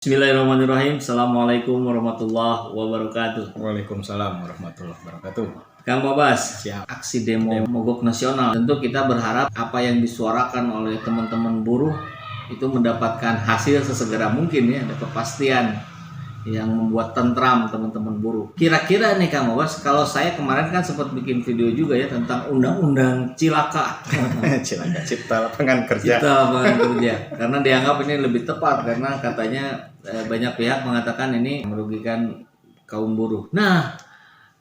Bismillahirrahmanirrahim. Assalamualaikum warahmatullahi wabarakatuh. Waalaikumsalam warahmatullahi wabarakatuh. Kang Babas, Siap. aksi demo mogok nasional. Tentu kita berharap apa yang disuarakan oleh teman-teman buruh itu mendapatkan hasil sesegera mungkin ya, ada kepastian yang membuat tentram teman-teman buruh. Kira-kira nih Kang Babas, kalau saya kemarin kan sempat bikin video juga ya tentang undang-undang cilaka. Cilaka Cipta Lapangan Kerja. Cipta Lapangan Kerja. Karena dianggap ini lebih tepat karena katanya banyak pihak mengatakan ini merugikan kaum buruh. Nah,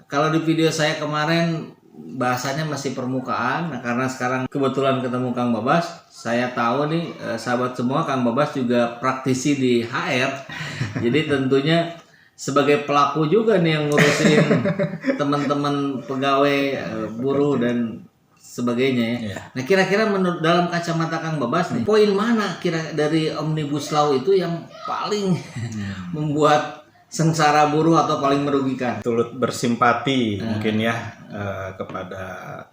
kalau di video saya kemarin bahasanya masih permukaan. Nah, karena sekarang kebetulan ketemu Kang Babas, saya tahu nih sahabat semua, Kang Babas juga praktisi di HR. Jadi tentunya sebagai pelaku juga nih yang ngurusin teman-teman pegawai buruh dan sebagainya ya. Yeah. Nah, kira-kira menurut dalam kacamata Kang Babas nih, poin mana kira dari Omnibus Law itu yang paling membuat sengsara buruh atau paling merugikan? Turut bersimpati mungkin ya kepada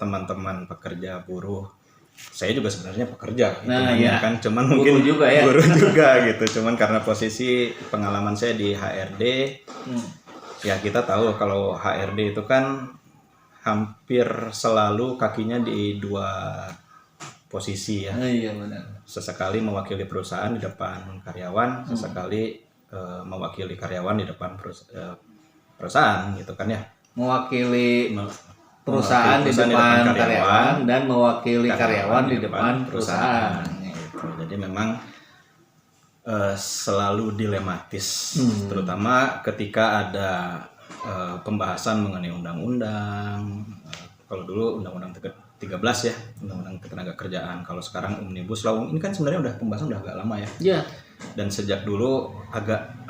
teman-teman pekerja buruh. Saya juga sebenarnya pekerja, Iya. kan, cuman Buruh mungkin juga ya. buruh juga gitu. Cuman karena posisi pengalaman saya di HRD, ya kita tahu kalau HRD itu kan hampir selalu kakinya di dua posisi ya. Iya benar. Sesekali mewakili perusahaan di depan karyawan, sesekali mewakili karyawan di depan perusahaan gitu kan ya. Mewakili perusahaan di depan karyawan dan mewakili karyawan di depan perusahaan. Gitu. Jadi memang selalu dilematis, terutama ketika ada pembahasan mengenai undang-undang. Kalau dulu undang-undang 13 ya, undang-undang ketenagakerjaan. Kalau sekarang Omnibus Law ini kan sebenarnya udah pembahasan udah agak lama ya. Iya. Dan sejak dulu agak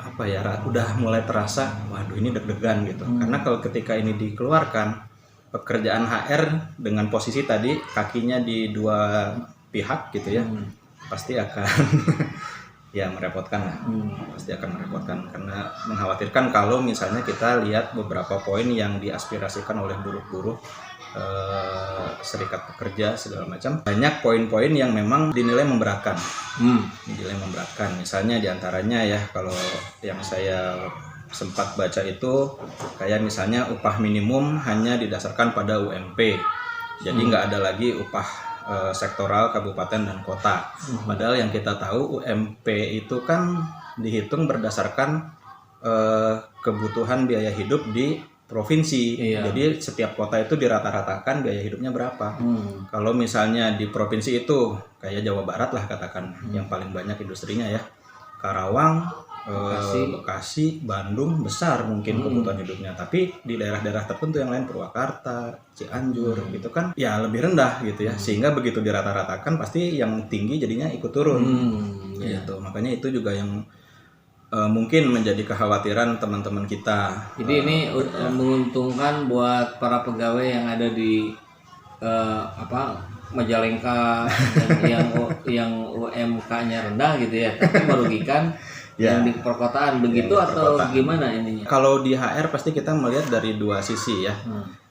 udah mulai terasa, waduh ini deg-degan gitu. Karena kalau ketika ini dikeluarkan, pekerjaan HR dengan posisi tadi kakinya di dua pihak gitu ya, pasti akan ya merepotkan lah. Pasti akan merepotkan karena mengkhawatirkan kalau misalnya kita lihat beberapa poin yang diaspirasikan oleh buruh-buruh, serikat pekerja segala macam, banyak poin-poin yang memang dinilai memberatkan. Misalnya diantaranya ya, kalau yang saya sempat baca itu kayak misalnya upah minimum hanya didasarkan pada UMP, jadi nggak ada lagi upah sektoral kabupaten dan kota. Padahal yang kita tahu UMP itu kan dihitung berdasarkan kebutuhan biaya hidup di provinsi. Iya. Jadi setiap kota itu dirata-ratakan biaya hidupnya berapa. Kalau misalnya di provinsi itu kayak Jawa Barat lah katakan, yang paling banyak industrinya ya, Karawang, Bekasi, Bandung besar mungkin kebutuhan hidupnya, tapi di daerah-daerah tertentu yang lain, Purwakarta, Cianjur gitu kan ya lebih rendah gitu ya, sehingga begitu dirata-ratakan pasti yang tinggi jadinya ikut turun gitu. Makanya itu juga yang mungkin menjadi kekhawatiran teman-teman kita. Jadi ini menguntungkan buat para pegawai yang ada di Majalengka yang UMK-nya rendah gitu ya, tapi merugikan yang di perkotaan begitu atau gimana ininya? Kalau di HR pasti kita melihat dari dua sisi ya.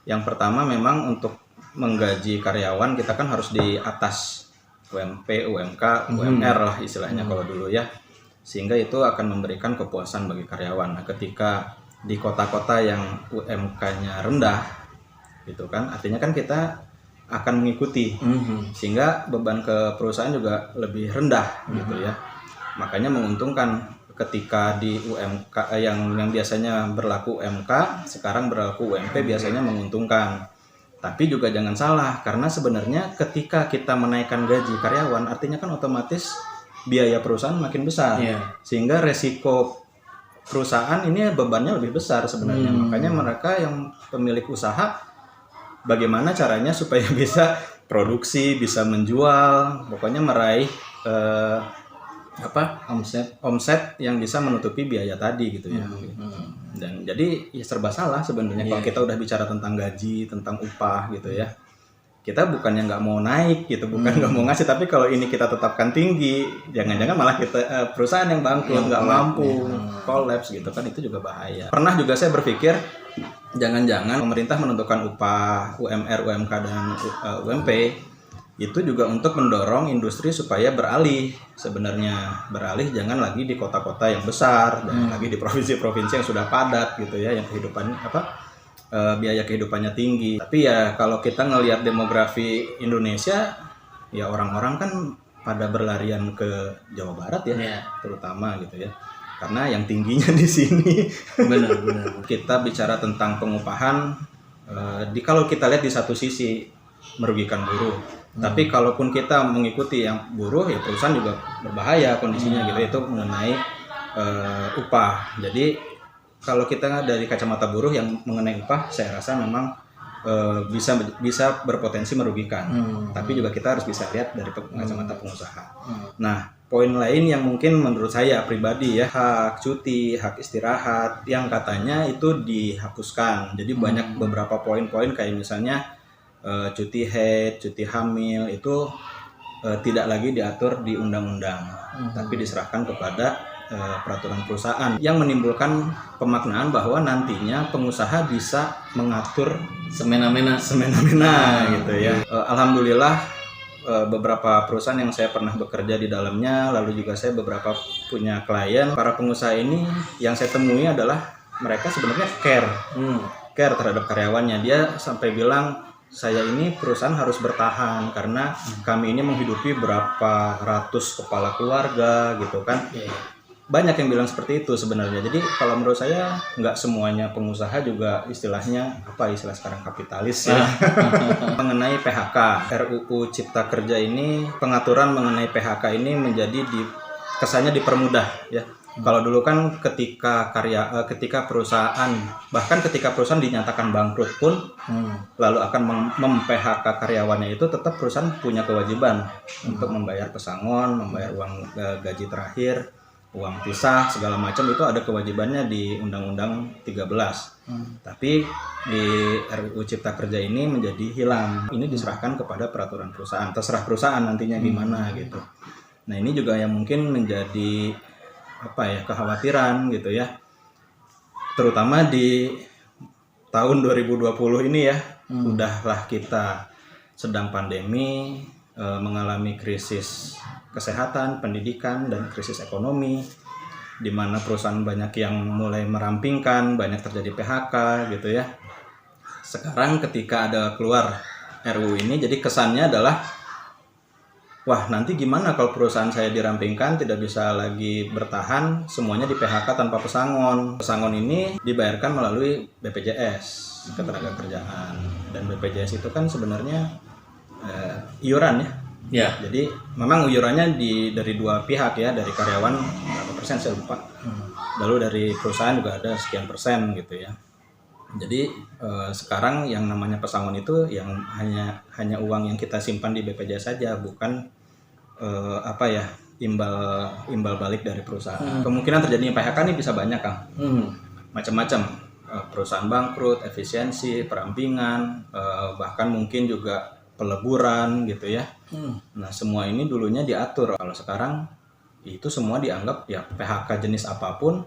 Yang pertama memang untuk menggaji karyawan kita kan harus di atas UMP, UMK, UMR lah istilahnya kalau dulu ya. Sehingga itu akan memberikan kepuasan bagi karyawan. Nah, ketika di kota-kota yang UMK-nya rendah gitu kan, artinya kan kita akan mengikuti. Sehingga beban ke perusahaan juga lebih rendah gitu ya. Makanya menguntungkan ketika di UMK yang biasanya berlaku UMK sekarang berlaku UMP, biasanya menguntungkan. Tapi juga jangan salah, karena sebenarnya ketika kita menaikkan gaji karyawan artinya kan otomatis biaya perusahaan makin besar. Sehingga resiko perusahaan ini bebannya lebih besar sebenarnya. Makanya mereka yang pemilik usaha bagaimana caranya supaya bisa produksi, bisa menjual, pokoknya meraih omset yang bisa menutupi biaya tadi gitu ya. Dan jadi ya serba salah sebenarnya kalau kita udah bicara tentang gaji, tentang upah gitu ya. Kita bukannya nggak mau naik gitu, bukan nggak mau ngasih, tapi kalau ini kita tetapkan tinggi, jangan-jangan malah kita perusahaan yang bangkrut, nggak mampu, kolaps gitu kan, itu juga bahaya. Pernah juga saya berpikir jangan-jangan pemerintah menentukan upah UMR, UMK dan UMP itu juga untuk mendorong industri supaya beralih, sebenarnya beralih jangan lagi di kota-kota yang besar, jangan lagi di provinsi-provinsi yang sudah padat gitu ya, yang kehidupan biaya kehidupannya tinggi. Tapi ya kalau kita ngelihat demografi Indonesia, ya orang-orang kan pada berlarian ke Jawa Barat ya, terutama gitu ya, karena yang tingginya di sini. Benar. Kita bicara tentang pengupahan, kalau kita lihat di satu sisi merugikan buruh. Tapi kalaupun kita mengikuti yang buruh, ya perusahaan juga berbahaya kondisinya gitu, itu mengenai upah. Jadi kalau kita dari kacamata buruh yang mengenai upah, saya rasa memang bisa berpotensi merugikan. Tapi juga kita harus bisa lihat dari kacamata pengusaha. Nah, poin lain yang mungkin menurut saya pribadi ya, hak cuti, hak istirahat yang katanya itu dihapuskan. Jadi banyak beberapa poin-poin kayak misalnya cuti haid, cuti hamil itu tidak lagi diatur di undang-undang, tapi diserahkan kepada peraturan perusahaan, yang menimbulkan pemaknaan bahwa nantinya pengusaha bisa mengatur semena-mena gitu ya. Alhamdulillah beberapa perusahaan yang saya pernah bekerja di dalamnya, lalu juga saya beberapa punya klien, para pengusaha ini yang saya temui adalah mereka sebenarnya care terhadap karyawannya. Dia sampai bilang, saya ini perusahaan harus bertahan karena kami ini menghidupi berapa ratus kepala keluarga gitu kan. Banyak yang bilang seperti itu sebenarnya. Jadi kalau menurut saya nggak semuanya pengusaha juga istilahnya istilah sekarang kapitalis ya. Mengenai PHK, RUU Cipta Kerja ini, pengaturan mengenai PHK ini menjadi kesannya dipermudah ya. Kalau dulu kan ketika perusahaan, bahkan ketika perusahaan dinyatakan bangkrut pun lalu akan mem-PHK karyawannya, itu tetap perusahaan punya kewajiban untuk membayar pesangon, membayar uang gaji terakhir, uang pisah segala macam, itu ada kewajibannya di Undang-Undang 13. Tapi di RUU Cipta Kerja ini menjadi hilang. Ini diserahkan kepada peraturan perusahaan. Terserah perusahaan nantinya gimana gitu. Nah, ini juga yang mungkin menjadi kekhawatiran gitu ya. Terutama di tahun 2020 ini ya. Udahlah kita sedang pandemi, mengalami krisis kesehatan, pendidikan, dan krisis ekonomi, di mana perusahaan banyak yang mulai merampingkan, banyak terjadi PHK gitu ya. Sekarang ketika ada keluar RUU ini, jadi kesannya adalah, wah nanti gimana kalau perusahaan saya dirampingkan, tidak bisa lagi bertahan, semuanya di PHK tanpa pesangon. Pesangon ini dibayarkan melalui BPJS, Ketenagakerjaan, dan BPJS itu kan sebenarnya iuran ya. Ya, jadi memang iurannya dari dua pihak ya, dari karyawan berapa persen saya lupa, lalu dari perusahaan juga ada sekian persen gitu ya. Jadi sekarang yang namanya pesangon itu yang hanya uang yang kita simpan di BPJS saja, bukan imbal balik dari perusahaan. Kemungkinan terjadinya PHK ini bisa banyak Kang, macam-macam, perusahaan bangkrut, efisiensi, perampingan, bahkan mungkin juga peleburan gitu ya. Nah, semua ini dulunya diatur. Kalau sekarang itu semua dianggap ya PHK jenis apapun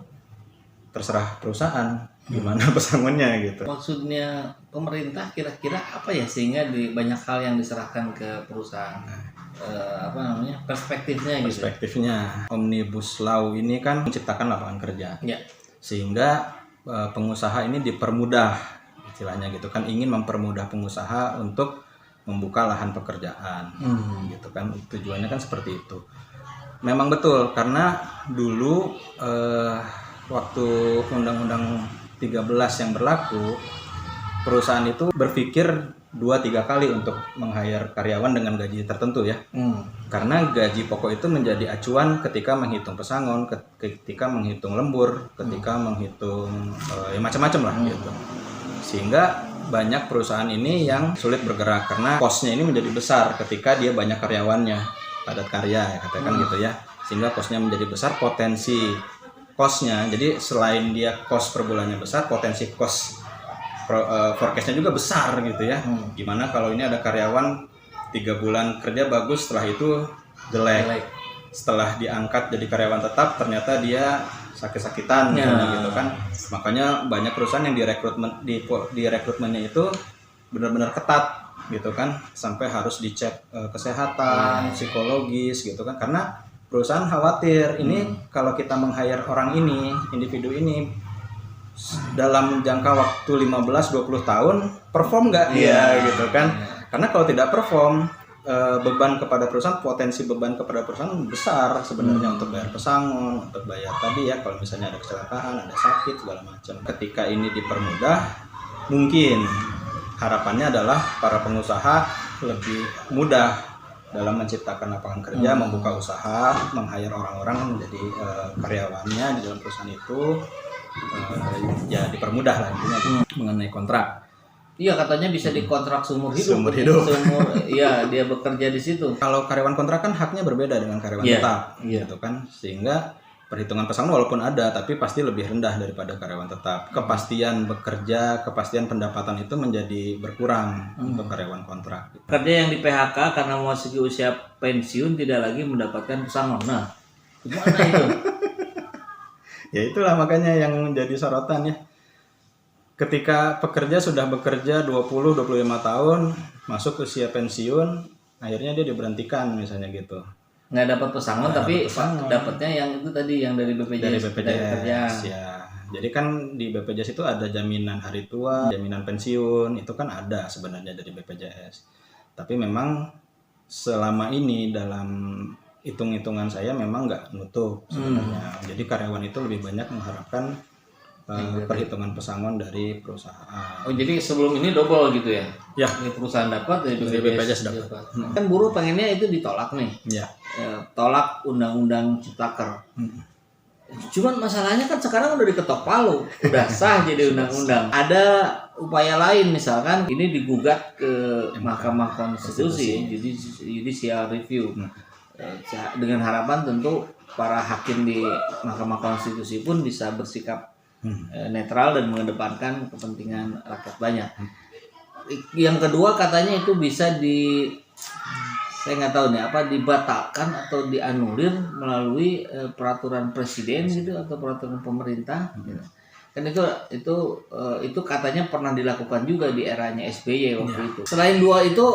terserah perusahaan gimana pesangonnya gitu. Maksudnya pemerintah kira-kira apa ya sehingga di banyak hal yang diserahkan ke perusahaan? Perspektifnya gitu. Perspektifnya Omnibus Law ini kan menciptakan lapangan kerja. Ya. Sehingga pengusaha ini dipermudah istilahnya gitu kan, ingin mempermudah pengusaha untuk membuka lahan pekerjaan, gitu kan, tujuannya kan seperti itu. Memang betul, karena dulu waktu Undang-Undang 13 yang berlaku, perusahaan itu berpikir 2-3 kali untuk meng-hire karyawan dengan gaji tertentu ya. Karena gaji pokok itu menjadi acuan ketika menghitung pesangon, ketika menghitung lembur, ketika menghitung macam-macam lah gitu. Sehingga banyak perusahaan ini yang sulit bergerak karena kosnya ini menjadi besar ketika dia banyak karyawannya, padat karya ya katakan gitu ya, sehingga kosnya menjadi besar, potensi kosnya, jadi selain dia kos per bulannya besar, potensi kos forecastnya juga besar gitu ya. Gimana kalau ini ada karyawan 3 bulan kerja bagus, setelah itu jelek, setelah diangkat jadi karyawan tetap ternyata dia sakit-sakitan gitu kan. Makanya banyak perusahaan yang direkrutmennya itu benar-benar ketat gitu kan, sampai harus dicek kesehatan, psikologis gitu kan, karena perusahaan khawatir ini kalau kita meng-hire orang ini, individu ini dalam jangka waktu 15-20 tahun perform nggak dia gitu kan. Karena kalau tidak perform, beban kepada perusahaan, potensi beban kepada perusahaan besar sebenarnya untuk bayar pesangon, untuk bayar tadi ya kalau misalnya ada kecelakaan, ada sakit segala macam. Ketika ini dipermudah, mungkin harapannya adalah para pengusaha lebih mudah dalam menciptakan lapangan kerja, membuka usaha, meng-hire orang-orang menjadi karyawannya di dalam perusahaan itu, ya dipermudah lah intinya mengenai kontrak. Iya, katanya bisa dikontrak seumur hidup. Seumur hidup. Iya, dia bekerja di situ. Kalau karyawan kontrak kan haknya berbeda dengan karyawan tetap, gitu kan, sehingga perhitungan pesangon walaupun ada, tapi pasti lebih rendah daripada karyawan tetap. Kepastian bekerja, kepastian pendapatan itu menjadi berkurang untuk karyawan kontrak. Kerja yang di PHK karena memasuki usia pensiun tidak lagi mendapatkan pesangon. Nah, gimana itu? Ya itulah makanya yang menjadi sorotan ya. Ketika pekerja sudah bekerja 20-25 tahun, masuk usia pensiun, akhirnya dia diberhentikan misalnya gitu. Nggak dapat pesangon, tapi dapatnya yang itu tadi, yang dari BPJS. Dari BPJS ya. Jadi kan di BPJS itu ada jaminan hari tua, jaminan pensiun, itu kan ada sebenarnya dari BPJS. Tapi memang selama ini dalam hitung-hitungan saya memang nggak nutup sebenarnya. Jadi karyawan itu lebih banyak mengharapkan perhitungan pesangon dari perusahaan. Oh, jadi sebelum ini double gitu ya? Ya. Ini perusahaan dapat, dari BPJS dapat. Kan buruh pengennya itu ditolak nih. Ya. Tolak undang-undang Ciptaker. Cuman masalahnya kan sekarang udah diketok palu, udah sah jadi undang-undang. Ada upaya lain, misalkan ini digugat ke Mahkamah Konstitusi, jadi judicial review. Dengan harapan tentu para hakim di Mahkamah Konstitusi pun bisa bersikap netral dan mengedepankan kepentingan rakyat banyak. Yang kedua katanya itu bisa saya nggak tahu nih apa, dibatalkan atau dianulir melalui peraturan presiden gitu atau peraturan pemerintah. Kan itu katanya pernah dilakukan juga di eranya SBY waktu itu. Selain dua itu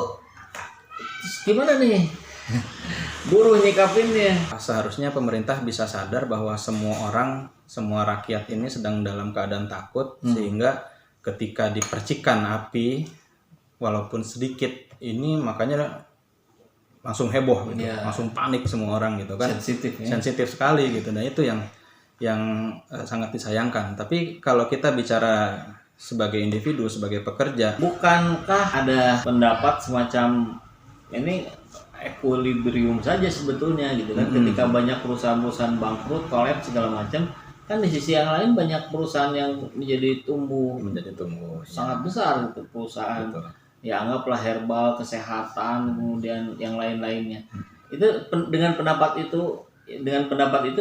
gimana nih buruh nyikapinnya? Seharusnya pemerintah bisa sadar bahwa semua rakyat ini sedang dalam keadaan takut, sehingga ketika dipercikan api walaupun sedikit ini makanya langsung heboh gitu, langsung panik semua orang gitu kan, sensitif sekali gitu. Nah itu yang sangat disayangkan. Tapi kalau kita bicara sebagai individu, sebagai pekerja, bukankah ada pendapat semacam ini equilibrium saja sebetulnya gitu kan, ketika banyak perusahaan-perusahaan bangkrut, kolaps segala macam, kan di sisi yang lain banyak perusahaan yang menjadi tumbuh sangat besar gitu, perusahaan. Betul. Ya anggaplah herbal, kesehatan, kemudian yang lain-lainnya. Itu dengan pendapat itu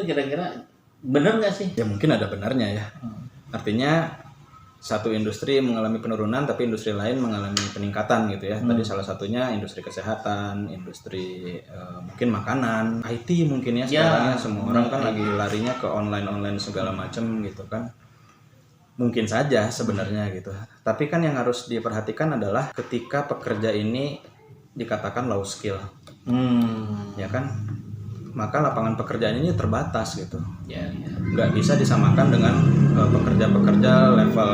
kira-kira benar nggak sih? Ya mungkin ada benarnya ya. Artinya satu industri mengalami penurunan tapi industri lain mengalami peningkatan gitu ya. Tadi salah satunya industri kesehatan, industri mungkin makanan, IT mungkin ya sekarang semua orang kan lagi larinya ke online segala macam gitu kan. Mungkin saja sebenarnya gitu. Tapi kan yang harus diperhatikan adalah ketika pekerja ini dikatakan low skill. Ya kan? Maka lapangan pekerjaan ini terbatas gitu. Nggak bisa disamakan dengan pekerja-pekerja level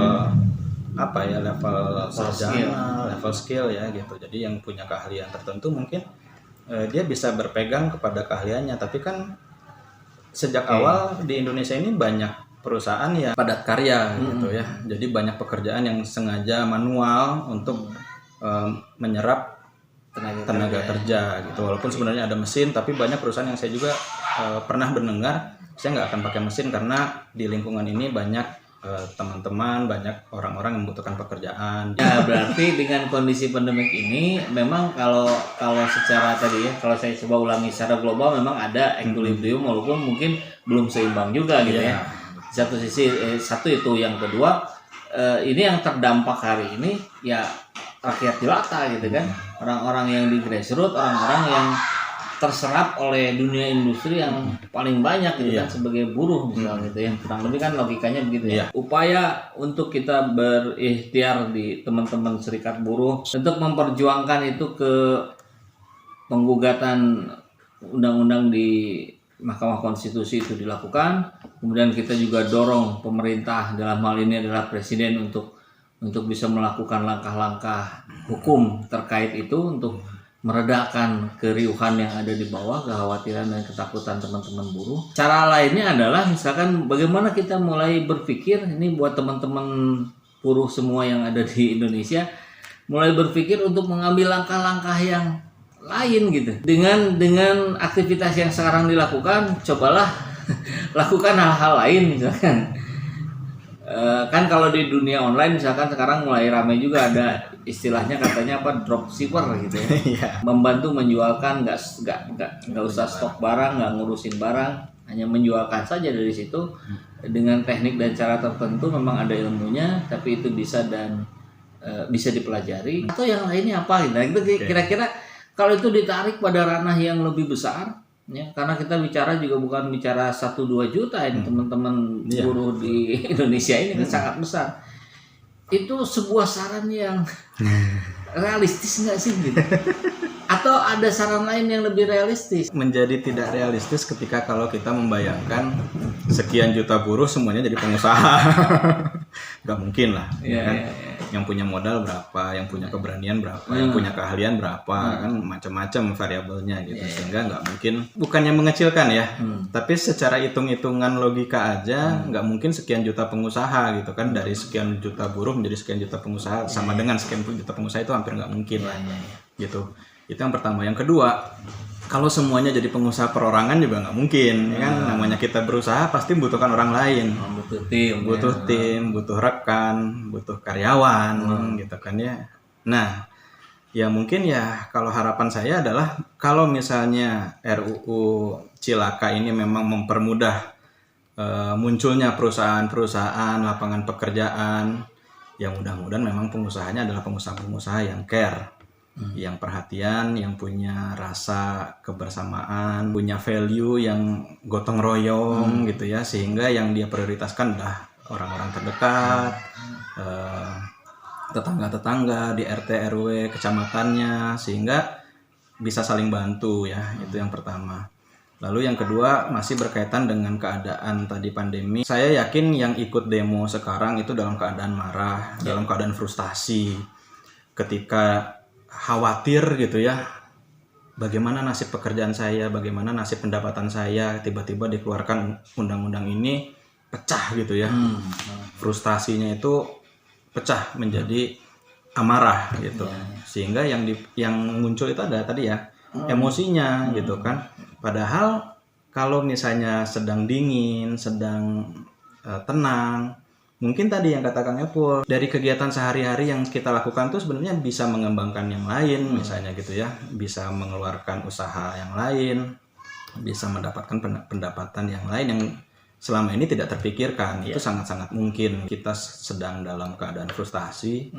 sarjana, level skill ya gitu. Jadi yang punya keahlian tertentu mungkin dia bisa berpegang kepada keahliannya. Tapi kan sejak awal di Indonesia ini banyak perusahaan yang padat karya gitu ya. Jadi banyak pekerjaan yang sengaja manual untuk menyerap tenaga kerja gitu. Walaupun sebenarnya ada mesin, tapi banyak perusahaan yang saya juga pernah mendengar, saya nggak akan pakai mesin karena di lingkungan ini banyak teman-teman, banyak orang-orang yang membutuhkan pekerjaan. Ya berarti dengan kondisi pandemik ini memang kalau secara tadi ya, kalau saya coba ulangi secara global memang ada equilibrium walaupun mungkin belum seimbang juga gitu ya. Satu sisi satu itu, yang kedua ini yang terdampak hari ini ya rakyat jelata gitu kan, orang-orang yang di grassroots, orang-orang yang terserap oleh dunia industri yang paling banyak gitu kan sebagai buruh misalnya gitu ya. Kurang lebih kan logikanya begitu ya. Upaya untuk kita berikhtiar di teman-teman serikat buruh untuk memperjuangkan itu ke penggugatan undang-undang di Mahkamah Konstitusi itu dilakukan. Kemudian kita juga dorong pemerintah, dalam hal ini adalah presiden, untuk bisa melakukan langkah-langkah hukum terkait itu untuk meredakan keriuhan yang ada di bawah, kekhawatiran dan ketakutan teman-teman buruh. Cara lainnya adalah misalkan bagaimana kita mulai berpikir, ini buat teman-teman buruh semua yang ada di Indonesia, mulai berpikir untuk mengambil langkah-langkah yang lain gitu. Dengan aktivitas yang sekarang dilakukan, cobalah lakukan hal-hal lain misalkan. Kan kalau di dunia online misalkan sekarang mulai ramai juga ada istilahnya katanya apa, dropshipper gitu ya. Membantu menjualkan, nggak usah stok barang, nggak ngurusin barang, hanya menjualkan saja dari situ dengan teknik dan cara tertentu. Memang ada ilmunya, tapi itu bisa dipelajari. Atau yang lainnya apa gitu. Nah, itu kira-kira kalau itu ditarik pada ranah yang lebih besar ya, karena kita bicara juga bukan bicara 1-2 juta ini teman-teman buruh di Indonesia ini kan sangat besar. Itu sebuah saran yang realistis nggak sih gitu? Atau ada saran lain yang lebih realistis? Menjadi tidak realistis ketika kalau kita membayangkan sekian juta buruh semuanya jadi pengusaha. Nggak mungkin lah kan? Yang punya modal berapa, yang punya keberanian berapa, yang punya keahlian berapa, kan macam-macam variabelnya gitu. Sehingga nggak mungkin, bukannya mengecilkan ya, tapi secara hitung-hitungan logika aja nggak mungkin sekian juta pengusaha gitu kan. Dari sekian juta buruh menjadi sekian juta pengusaha sama dengan sekian juta pengusaha, itu hampir nggak mungkin lah gitu. Itu yang pertama. Yang kedua, kalau semuanya jadi pengusaha perorangan juga nggak mungkin, ya kan? Namanya kita berusaha pasti membutuhkan orang lain, butuh tim, butuh rekan, butuh karyawan, gitu kan ya. Nah, ya mungkin ya kalau harapan saya adalah kalau misalnya RUU Cilaka ini memang mempermudah munculnya perusahaan-perusahaan, lapangan pekerjaan, yang mudah-mudahan memang pengusahanya adalah pengusaha-pengusaha yang care, yang perhatian, yang punya rasa kebersamaan, punya value yang gotong royong gitu ya, sehingga yang dia prioritaskan adalah orang-orang terdekat, tetangga-tetangga di RT RW kecamatannya, sehingga bisa saling bantu ya. Itu yang pertama. Lalu yang kedua masih berkaitan dengan keadaan tadi pandemi. Saya yakin yang ikut demo sekarang itu dalam keadaan marah, dalam keadaan frustasi, ketika khawatir gitu ya, bagaimana nasib pekerjaan saya, bagaimana nasib pendapatan saya, tiba-tiba dikeluarkan undang-undang ini, pecah gitu ya. Frustasinya itu pecah menjadi amarah gitu. Sehingga yang muncul itu ada tadi ya, emosinya gitu kan. Padahal kalau misalnya sedang dingin, sedang tenang, mungkin tadi yang kata Kang Epul, dari kegiatan sehari-hari yang kita lakukan tuh sebenarnya bisa mengembangkan yang lain, misalnya gitu ya, bisa mengeluarkan usaha yang lain, bisa mendapatkan pendapatan yang lain yang selama ini tidak terpikirkan. Itu sangat-sangat mungkin. Kita sedang dalam keadaan frustasi,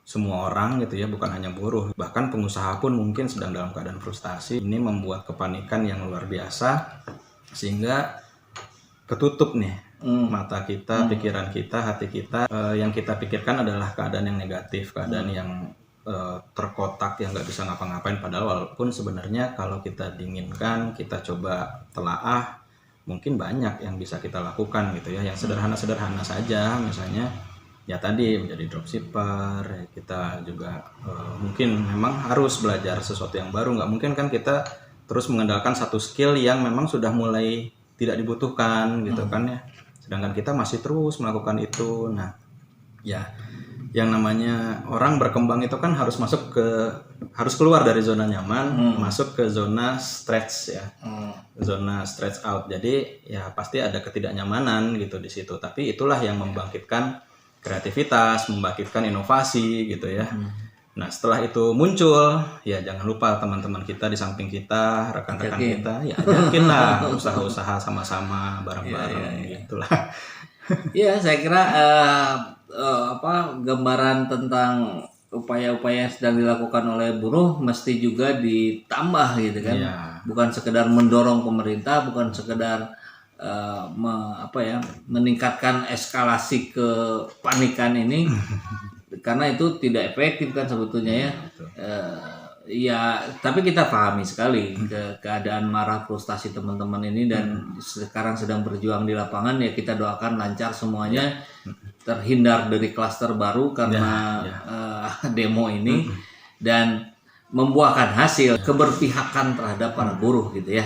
semua orang gitu ya, bukan hanya buruh, bahkan pengusaha pun mungkin sedang dalam keadaan frustasi. Ini membuat kepanikan yang luar biasa, sehingga ketutup nih mata kita, pikiran kita, hati kita. Yang kita pikirkan adalah keadaan yang negatif, keadaan yang terkotak, yang nggak bisa ngapa-ngapain. Padahal walaupun sebenarnya kalau kita dinginkan, kita coba telaah, mungkin banyak yang bisa kita lakukan gitu ya, yang sederhana-sederhana saja. Misalnya ya tadi menjadi dropshipper, kita juga mungkin memang harus belajar sesuatu yang baru. Nggak mungkin kan kita terus mengandalkan satu skill yang memang sudah mulai tidak dibutuhkan gitu kan ya. Sedangkan kita masih terus melakukan itu. Nah, ya yang namanya orang berkembang itu kan harus harus keluar dari zona nyaman, masuk ke zona stretch ya. Zona stretch out. Jadi ya pasti ada ketidaknyamanan gitu di situ. Tapi itulah yang membangkitkan kreativitas, membangkitkan inovasi gitu ya. Nah, setelah itu muncul, ya jangan lupa teman-teman kita di samping kita, rekan-rekan kita, ya yakinlah usaha-usaha sama-sama bareng-bareng gitulah. Iya, saya kira gambaran tentang upaya-upaya yang sedang dilakukan oleh buruh mesti juga ditambah gitu kan. Iya. Bukan sekedar mendorong pemerintah, bukan sekedar meningkatkan eskalasi kepanikan ini karena itu tidak efektif kan sebetulnya ya. Ya, tapi kita pahami sekali keadaan marah frustasi teman-teman ini dan sekarang sedang berjuang di lapangan, ya kita doakan lancar semuanya, terhindar dari klaster baru karena demo ini dan membuahkan hasil keberpihakan terhadap para buruh gitu ya.